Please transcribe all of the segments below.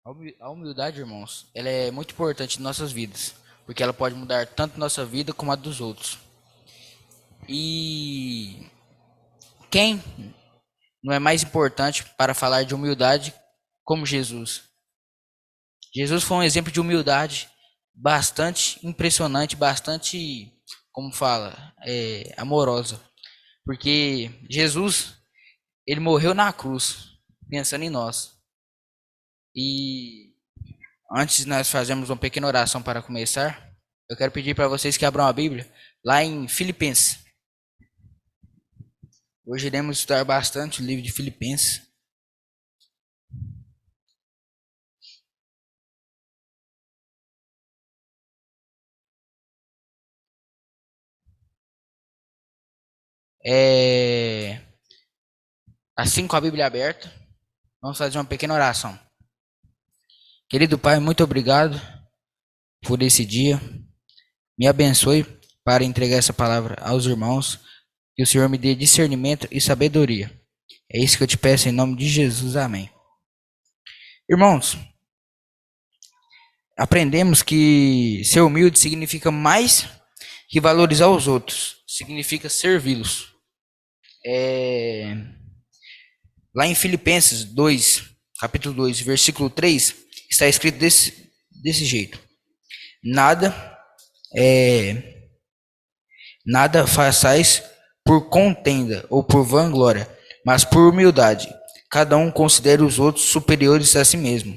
A humildade, irmãos, ela é muito importante em nossas vidas, porque ela pode mudar tanto nossa vida como a dos outros. E quem não é mais importante para falar de humildade como Jesus? Jesus foi um exemplo de humildade bastante impressionante, bastante, como fala, amorosa, porque Jesus, ele morreu na cruz, pensando em nós. E antes de nós fazermos uma pequena oração para começar, eu quero pedir para vocês que abram a Bíblia lá em Filipenses. Hoje iremos estudar bastante o livro de Filipenses. É... Assim com a Bíblia aberta, vamos fazer uma pequena oração. Querido Pai, muito obrigado por esse dia. Me abençoe para entregar essa palavra aos irmãos. Que o Senhor me dê discernimento e sabedoria. É isso que eu te peço em nome de Jesus. Amém. Irmãos, aprendemos que ser humilde significa mais que valorizar os outros, significa servi-los. É... Lá em Filipenses 2, capítulo 2, versículo 3, está escrito desse jeito: Nada, nada façais por contenda ou por vanglória, mas por humildade. Cada um considere os outros superiores a si mesmo.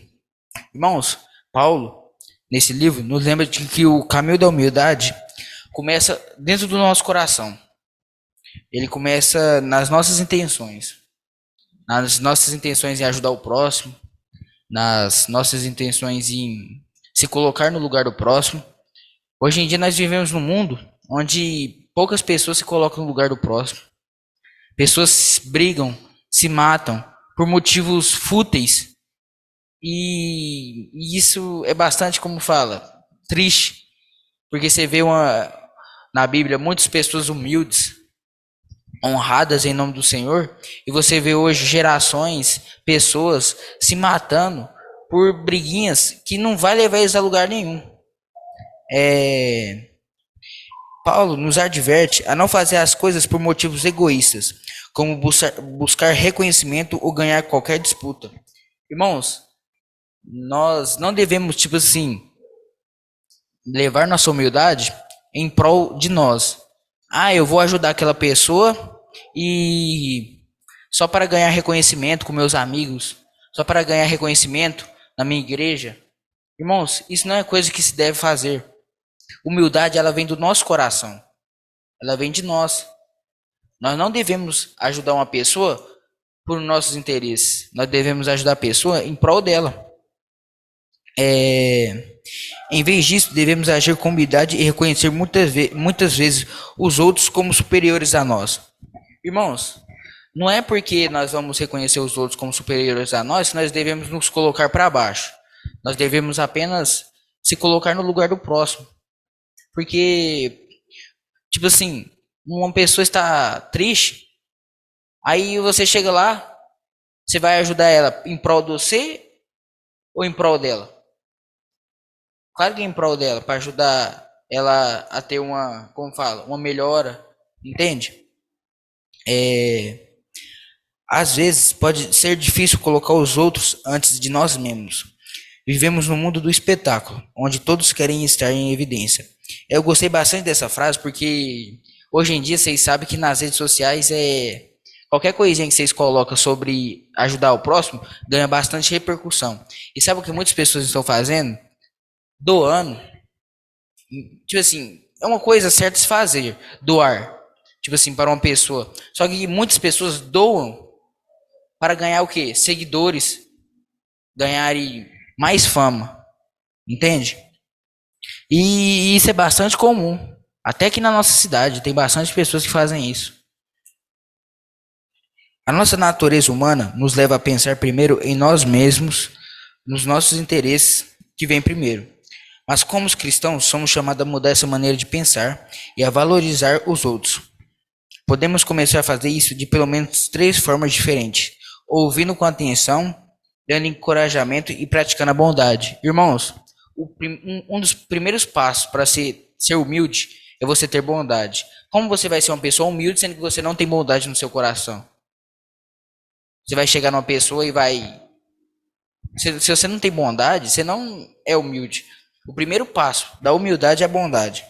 Irmãos, Paulo, nesse livro, nos lembra de que o caminho da humildade começa dentro do nosso coração. Ele começa nas nossas intenções em ajudar o próximo, nas nossas intenções em se colocar no lugar do próximo. Hoje em dia nós vivemos num mundo onde poucas pessoas se colocam no lugar do próximo. Pessoas brigam, se matam por motivos fúteis. E isso é bastante, como fala, triste, porque você vê na Bíblia muitas pessoas humildes, honradas em nome do Senhor, e você vê hoje gerações, pessoas se matando por briguinhas que não vai levar eles a lugar nenhum. Paulo nos adverte a não fazer as coisas por motivos egoístas, como buscar reconhecimento ou ganhar qualquer disputa. Irmãos, nós não devemos, tipo assim, levar nossa humildade em prol de nós. Ah, eu vou ajudar aquela pessoa e só para ganhar reconhecimento com meus amigos, só para ganhar reconhecimento na minha igreja. Irmãos, isso não é coisa que se deve fazer. Humildade, ela vem do nosso coração. Ela vem de nós. Nós não devemos ajudar uma pessoa por nossos interesses. Nós devemos ajudar a pessoa em prol dela. Em vez disso, devemos agir com humildade e reconhecer muitas vezes os outros como superiores a nós. Irmãos, não é porque nós vamos reconhecer os outros como superiores a nós que nós devemos nos colocar para baixo. Nós devemos apenas se colocar no lugar do próximo. Porque, tipo assim, uma pessoa está triste, aí você chega lá, você vai ajudar ela em prol de você ou em prol dela? Claro que é em prol dela, para ajudar ela a ter uma, como fala, uma melhora, entende? Às vezes pode ser difícil colocar os outros antes de nós mesmos. Vivemos no mundo do espetáculo, onde todos querem estar em evidência. Eu gostei bastante dessa frase porque hoje em dia vocês sabem que nas redes sociais qualquer coisinha que vocês colocam sobre ajudar o próximo ganha bastante repercussão. E sabe o que muitas pessoas estão fazendo? Doando. Tipo assim, é uma coisa certa se fazer, doar. Tipo assim, para uma pessoa. Só que muitas pessoas doam para ganhar o quê? Seguidores, ganharem mais fama, entende? E isso é bastante comum. Até aqui na nossa cidade tem bastante pessoas que fazem isso. A nossa natureza humana nos leva a pensar primeiro em nós mesmos, nos nossos interesses, que vem primeiro. Mas como os cristãos, somos chamados a mudar essa maneira de pensar e a valorizar os outros. Podemos começar a fazer isso de pelo menos três formas diferentes: ouvindo com atenção, dando encorajamento e praticando a bondade. Irmãos, um dos primeiros passos para ser humilde é você ter bondade. Como você vai ser uma pessoa humilde sendo que você não tem bondade no seu coração? Você vai chegar numa pessoa e vai. Se você não tem bondade, você não é humilde. O primeiro passo da humildade é a bondade.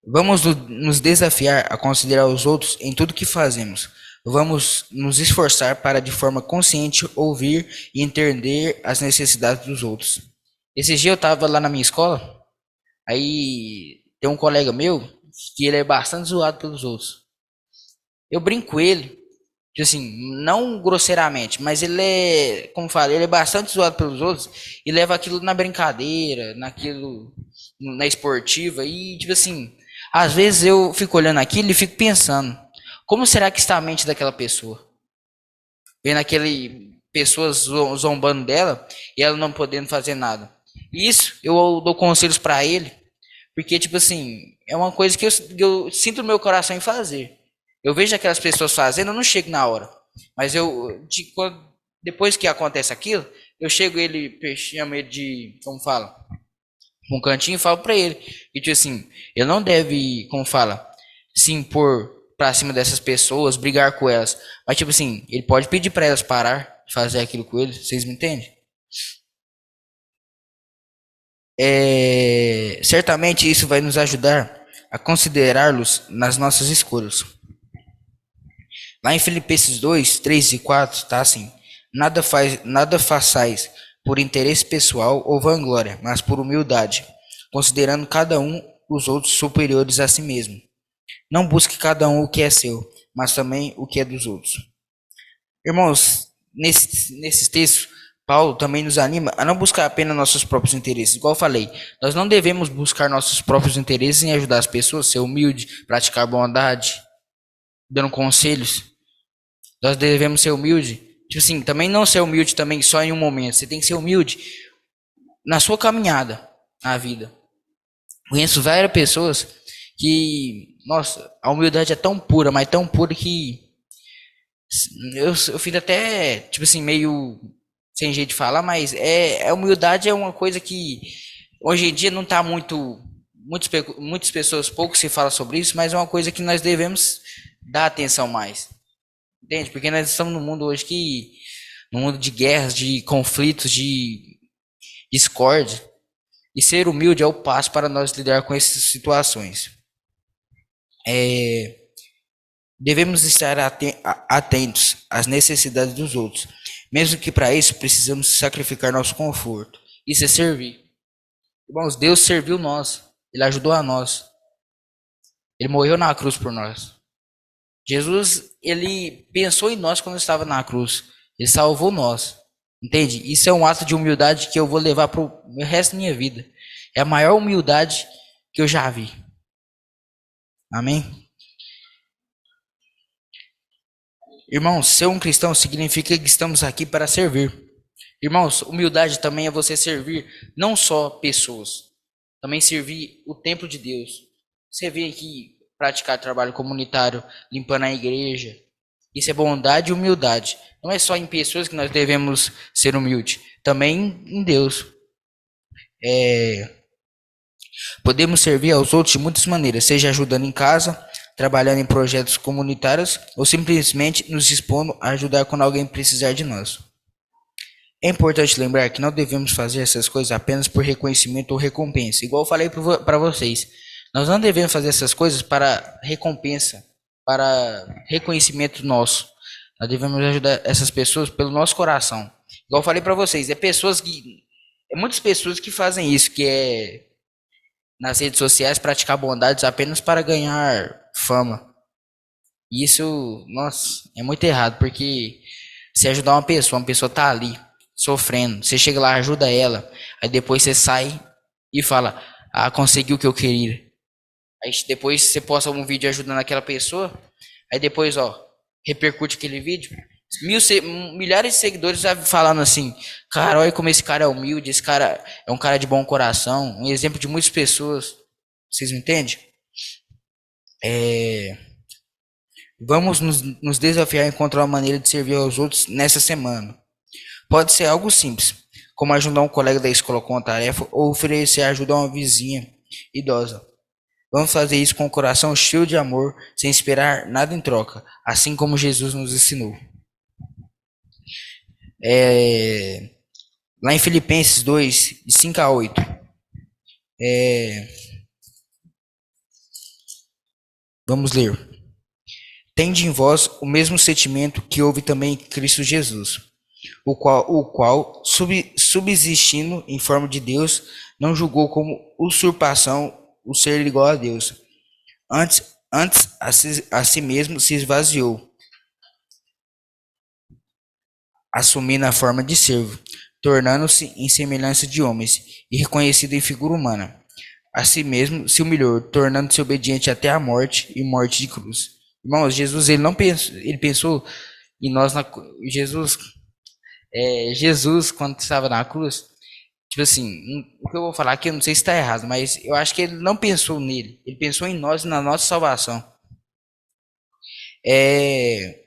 Vamos nos desafiar a considerar os outros em tudo que fazemos. Vamos nos esforçar para, de forma consciente, ouvir e entender as necessidades dos outros. Esses dias eu estava lá na minha escola, aí tem um colega meu que ele é bastante zoado pelos outros. Eu brinco com ele, que assim, não grosseiramente, mas ele é, como fala, ele é bastante zoado pelos outros e leva aquilo na brincadeira, naquilo, na esportiva e tipo assim, às vezes eu fico olhando aquilo e fico pensando, como será que está a mente daquela pessoa? Vendo aquele pessoas zombando dela e ela não podendo fazer nada. Isso eu dou conselhos para ele, porque tipo assim, é uma coisa que eu sinto no meu coração em fazer. Eu vejo aquelas pessoas fazendo, eu não chego na hora. Mas depois que acontece aquilo, eu chego ele, chamo ele de, como fala, um cantinho e falo pra ele. E tipo assim, ele não deve, como fala, se impor pra cima dessas pessoas, brigar com elas. Mas tipo assim, ele pode pedir pra elas parar de fazer aquilo com ele, vocês me entendem? Certamente isso vai nos ajudar a considerá-los nas nossas escolhas. Lá em Filipenses 2, 3 e 4, tá assim: nada façais por interesse pessoal ou vanglória, mas por humildade, considerando cada um os outros superiores a si mesmo. Não busque cada um o que é seu, mas também o que é dos outros. Irmãos, nesses textos, Paulo também nos anima a não buscar apenas nossos próprios interesses. Igual eu falei, nós não devemos buscar nossos próprios interesses em ajudar as pessoas, ser humilde, praticar bondade, dando conselhos. Nós devemos ser humilde. Tipo assim, também não ser humilde também só em um momento. Você tem que ser humilde na sua caminhada na vida. Conheço várias pessoas que, nossa, a humildade é tão pura, mas tão pura que eu fico até, tipo assim, meio sem jeito de falar, mas a humildade é uma coisa que hoje em dia não está muitas pessoas, pouco se fala sobre isso, mas é uma coisa que nós devemos dar atenção mais. Entende? Porque nós estamos num mundo hoje num mundo de guerras, de conflitos, de discórdia. E ser humilde é o passo para nós lidar com essas situações. Devemos estar atentos às necessidades dos outros, mesmo que para isso precisamos sacrificar nosso conforto. Isso é servir. Irmãos, Deus serviu nós. Ele ajudou a nós. Ele morreu na cruz por nós. Jesus, ele pensou em nós quando estava na cruz. Ele salvou nós. Entende? Isso é um ato de humildade que eu vou levar para o resto da minha vida. É a maior humildade que eu já vi. Amém? Irmãos, ser um cristão significa que estamos aqui para servir. Irmãos, humildade também é você servir não só pessoas, também servir o templo de Deus. Você vem aqui praticar trabalho comunitário, limpando a igreja. Isso é bondade e humildade. Não é só em pessoas que nós devemos ser humildes, também em Deus. Podemos servir aos outros de muitas maneiras, seja ajudando em casa, trabalhando em projetos comunitários ou simplesmente nos expondo a ajudar quando alguém precisar de nós. É importante lembrar que não devemos fazer essas coisas apenas por reconhecimento ou recompensa. Igual eu falei para vocês, nós não devemos fazer essas coisas para recompensa, para reconhecimento nosso. Nós devemos ajudar essas pessoas pelo nosso coração. Igual eu falei para vocês, muitas pessoas que fazem isso, que é nas redes sociais praticar bondades apenas para ganhar fama. E isso, nossa, é muito errado, porque se ajudar uma pessoa tá ali sofrendo, você chega lá, ajuda ela, aí depois você sai e fala: "Ah, consegui o que eu queria". Aí depois você posta um vídeo ajudando aquela pessoa, aí depois, ó, repercute aquele vídeo, milhares de seguidores já falando assim: "Cara, olha como esse cara é humilde, esse cara é um cara de bom coração, um exemplo de muitas pessoas". Vocês me entendem? Vamos nos desafiar a encontrar uma maneira de servir aos outros nessa semana. Pode ser algo simples, como ajudar um colega da escola com uma tarefa ou oferecer ajuda a uma vizinha idosa. Vamos fazer isso com o coração cheio de amor, sem esperar nada em troca, assim como Jesus nos ensinou. É, Lá em Filipenses 2, de 5 a 8, vamos ler. Tende em vós o mesmo sentimento que houve também em Cristo Jesus, o qual subsistindo em forma de Deus, não julgou como usurpação o ser igual a Deus. Antes a si mesmo se esvaziou, assumindo a forma de servo, tornando-se em semelhança de homens e reconhecido em figura humana. A si mesmo se humilhou, tornando-se obediente até a morte e morte de cruz. Irmãos, Jesus ele não pensou, ele pensou em nós Jesus, Jesus quando estava na cruz, tipo assim, o que eu vou falar aqui eu não sei se está errado, mas eu acho que ele não pensou nele, ele pensou em nós e na nossa salvação. É,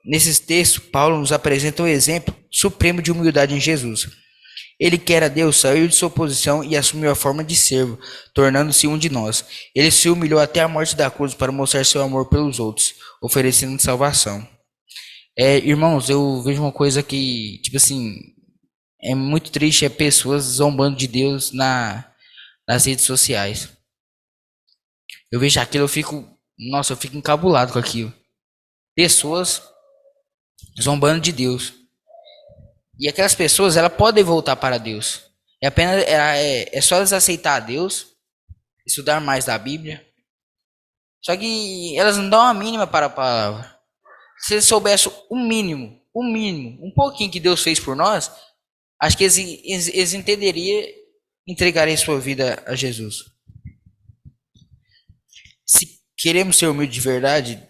Nesses textos, Paulo nos apresenta o exemplo supremo de humildade em Jesus. Ele que era Deus saiu de sua posição e assumiu a forma de servo, tornando-se um de nós. Ele se humilhou até a morte da cruz para mostrar seu amor pelos outros, oferecendo salvação. Irmãos, eu vejo uma coisa que, tipo assim, é muito triste, é pessoas zombando de Deus nas redes sociais. Eu vejo aquilo, nossa, eu fico encabulado com aquilo. Pessoas zombando de Deus. E aquelas pessoas, elas podem voltar para Deus. É só elas aceitar a Deus, estudar mais da Bíblia. Só que elas não dão a mínima para a palavra. Se eles soubessem o mínimo, um pouquinho que Deus fez por nós, acho que eles entenderiam, entregariam sua vida a Jesus. Se queremos ser humildes de verdade,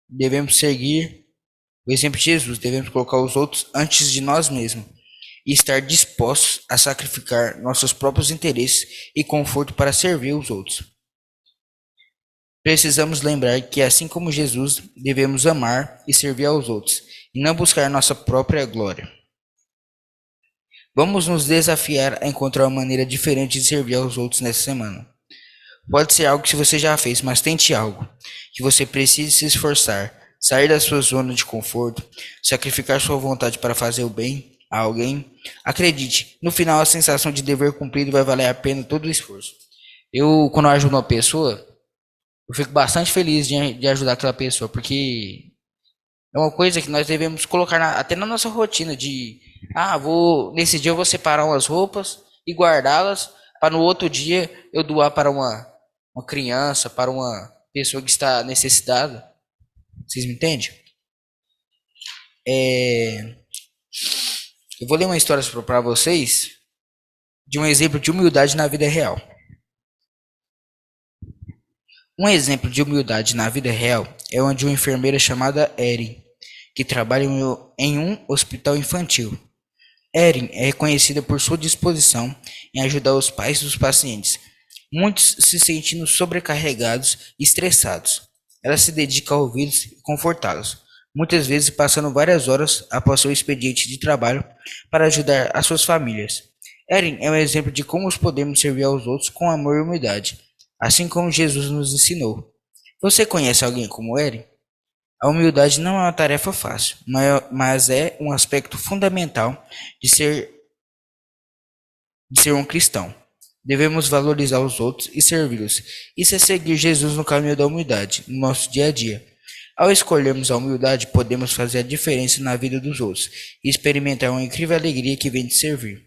devemos seguir o exemplo de Jesus, devemos colocar os outros antes de nós mesmos e estar dispostos a sacrificar nossos próprios interesses e conforto para servir os outros. Precisamos lembrar que, assim como Jesus, devemos amar e servir aos outros, e não buscar nossa própria glória. Vamos nos desafiar a encontrar uma maneira diferente de servir aos outros nessa semana. Pode ser algo que você já fez, mas tente algo que você precise se esforçar, sair da sua zona de conforto, sacrificar sua vontade para fazer o bem a alguém. Acredite, no final a sensação de dever cumprido vai valer a pena todo o esforço. Quando eu ajudo uma pessoa, eu fico bastante feliz de ajudar aquela pessoa, porque é uma coisa que nós devemos colocar até na nossa rotina de, nesse dia eu vou separar umas roupas e guardá-las para no outro dia eu doar para uma criança, para uma pessoa que está necessitada. Vocês me entendem? É, eu vou ler uma história para vocês de um exemplo de humildade na vida real. Um exemplo de humildade na vida real é o de uma enfermeira chamada Erin, que trabalha em um hospital infantil. Erin é reconhecida por sua disposição em ajudar os pais dos pacientes, muitos se sentindo sobrecarregados e estressados. Ela se dedica a ouvi-los e confortá-los, muitas vezes passando várias horas após seu expediente de trabalho para ajudar as suas famílias. Erin é um exemplo de como podemos servir aos outros com amor e humildade, assim como Jesus nos ensinou. Você conhece alguém como Erin? A humildade não é uma tarefa fácil, mas é um aspecto fundamental de ser, de ser um cristão. Devemos valorizar os outros e servi-los. Isso é seguir Jesus no caminho da humildade, no nosso dia a dia. Ao escolhermos a humildade, podemos fazer a diferença na vida dos outros e experimentar uma incrível alegria que vem de servir.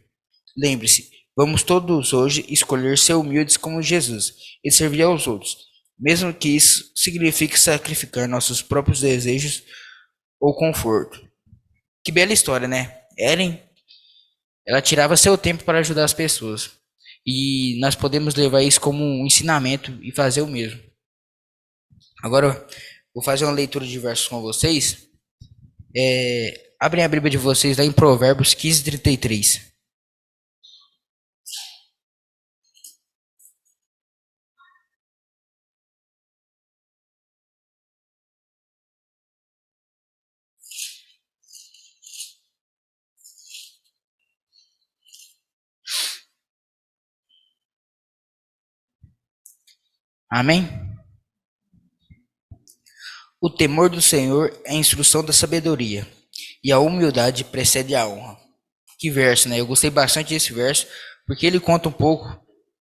Lembre-se, vamos todos hoje escolher ser humildes como Jesus e servir aos outros, mesmo que isso signifique sacrificar nossos próprios desejos ou conforto. Que bela história, né? Ellen, ela tirava seu tempo para ajudar as pessoas. E nós podemos levar isso como um ensinamento e fazer o mesmo. Agora, vou fazer uma leitura de versos com vocês. Abrem a Bíblia de vocês lá em Provérbios 15:33. Amém? O temor do Senhor é a instrução da sabedoria, e a humildade precede a honra. Que verso, né? Eu gostei bastante desse verso, porque ele conta um pouco,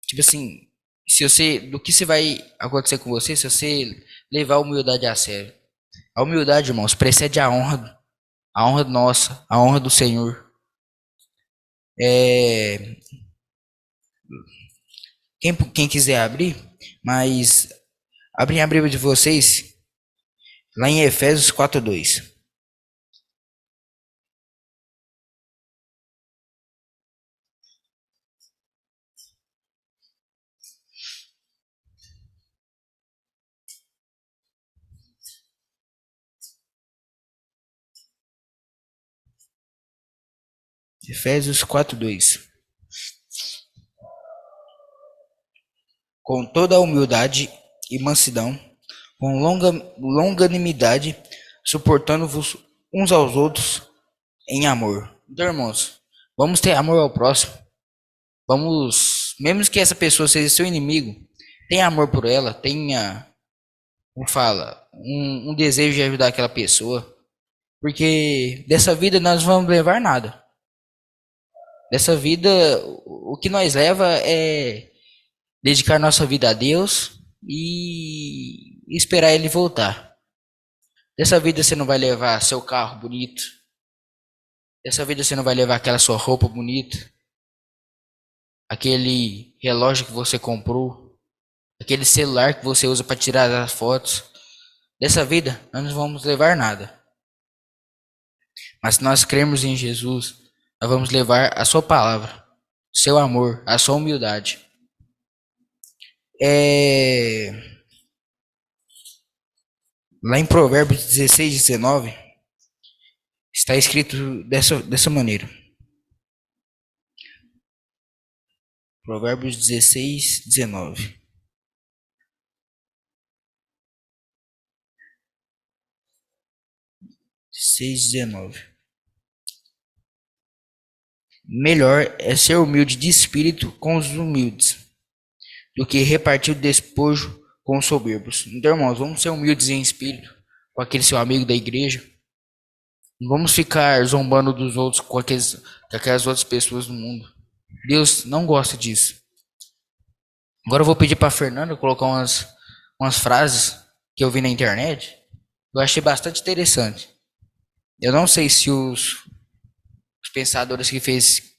tipo assim, se você, do que se vai acontecer com você se você levar a humildade a sério. A humildade, irmãos, precede a honra nossa, a honra do Senhor. É, quem quiser abrir, mas abrem a Bíblia de vocês lá em Efésios 4:2. Efésios 4:2. Com toda a humildade e mansidão, com longanimidade, suportando-vos uns aos outros em amor. Então, irmãos, vamos ter amor ao próximo. Vamos, mesmo que essa pessoa seja seu inimigo, tenha amor por ela, tenha, como fala, um desejo de ajudar aquela pessoa. Porque dessa vida nós não vamos levar nada. Dessa vida, o que nós leva é dedicar nossa vida a Deus e esperar Ele voltar. Dessa vida você não vai levar seu carro bonito. Dessa vida você não vai levar aquela sua roupa bonita. Aquele relógio que você comprou. Aquele celular que você usa para tirar as fotos. Dessa vida nós não vamos levar nada. Mas se nós crermos em Jesus, nós vamos levar a sua palavra, seu amor, a sua humildade. Lá em Provérbios 16:19 está escrito dessa maneira. Provérbios 16:19. 16:19. Melhor é ser humilde de espírito com os humildes, do que repartir o despojo com os soberbos. Então, irmãos, vamos ser humildes em espírito com aquele seu amigo da igreja. Não vamos ficar zombando dos outros com aquelas outras pessoas do mundo. Deus não gosta disso. Agora eu vou pedir para a Fernanda colocar umas frases que eu vi na internet. Eu achei bastante interessante. Eu não sei se os pensadores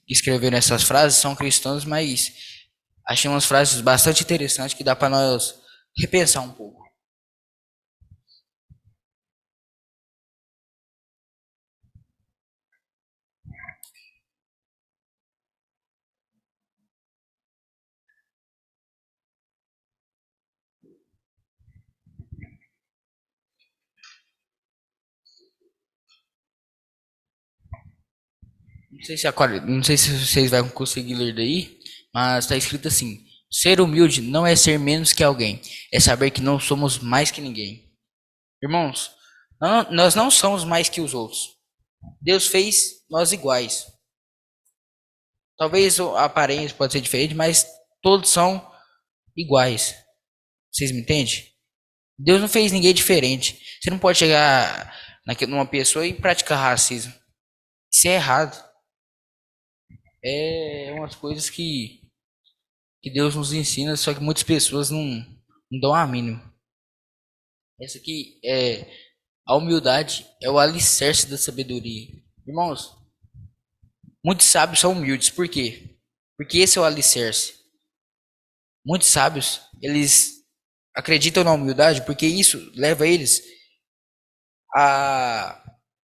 escreveram essas frases são cristãos, mas achei umas frases bastante interessantes que dá para nós repensar um pouco. Não sei se vocês vão conseguir ler daí, mas está escrito assim: ser humilde não é ser menos que alguém, é saber que não somos mais que ninguém. Irmãos, nós não somos mais que os outros. Deus fez nós iguais. Talvez a aparência pode ser diferente, mas todos são iguais. Vocês me entendem? Deus não fez ninguém diferente. Você não pode chegar numa pessoa e praticar racismo. Isso é errado. É umas coisas que Deus nos ensina, só que muitas pessoas não dão a mínima. Essa aqui é a humildade, é o alicerce da sabedoria. Irmãos, muitos sábios são humildes. Por quê? Porque esse é o alicerce. Muitos sábios, eles acreditam na humildade porque isso leva eles a,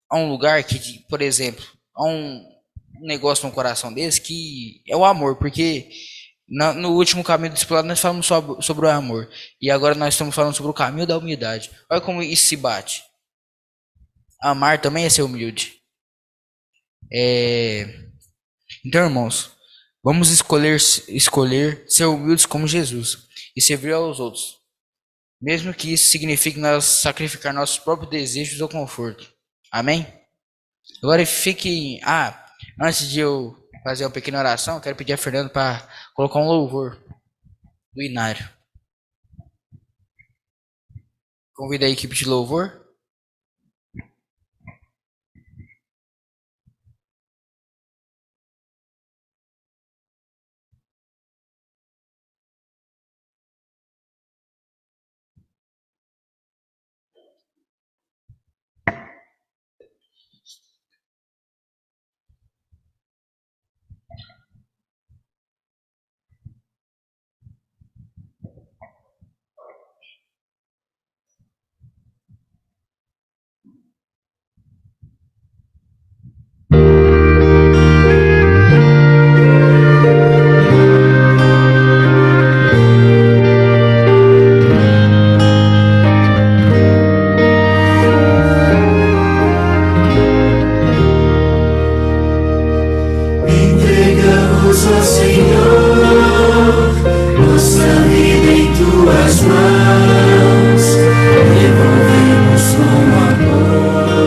a um lugar que, por exemplo, a um negócio no coração deles que é o amor, porque no último caminho do discipulado nós falamos sobre o amor e agora nós estamos falando sobre o caminho da humildade. Olha como isso se bate. Amar também é ser humilde. Então, irmãos, vamos escolher ser humildes como Jesus e servir aos outros, mesmo que isso signifique nós sacrificar nossos próprios desejos ou conforto. Amém? Agora fique. Antes de eu fazer uma pequena oração, eu quero pedir a Fernando para colocar um louvor do Inário. Convida a equipe de louvor. Entregamos ao Senhor nossa vida em tuas mãos, devolvemos com amor,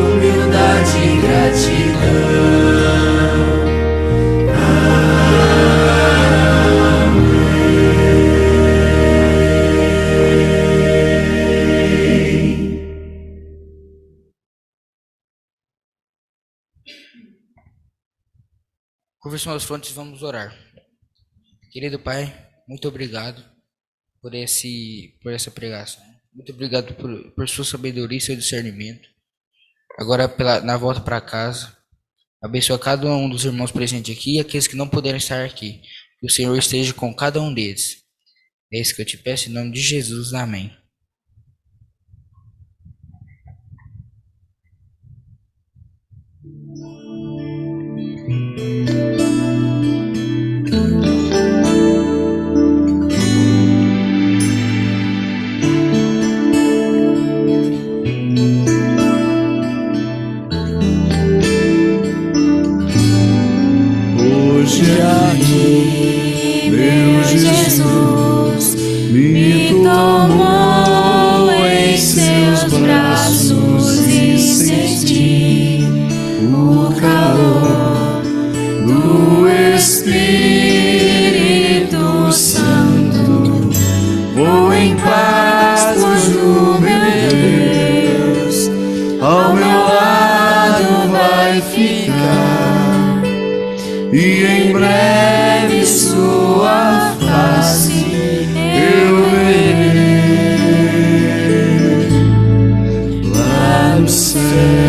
humildade e gratidão. Curva as frontes, vamos orar. Querido Pai, muito obrigado por essa pregação. Muito obrigado por sua sabedoria e seu discernimento. Agora, na volta para casa, abençoa cada um dos irmãos presentes aqui e aqueles que não puderam estar aqui. Que o Senhor esteja com cada um deles. É isso que eu te peço em nome de Jesus. Amém. Hoje aqui, meu Jesus me tomou em seus braços e senti o calor do Espírito Santo. Vou em paz, pois o meu Deus ao meu lado vai ficar, e em breve sua face eu verei lá no céu.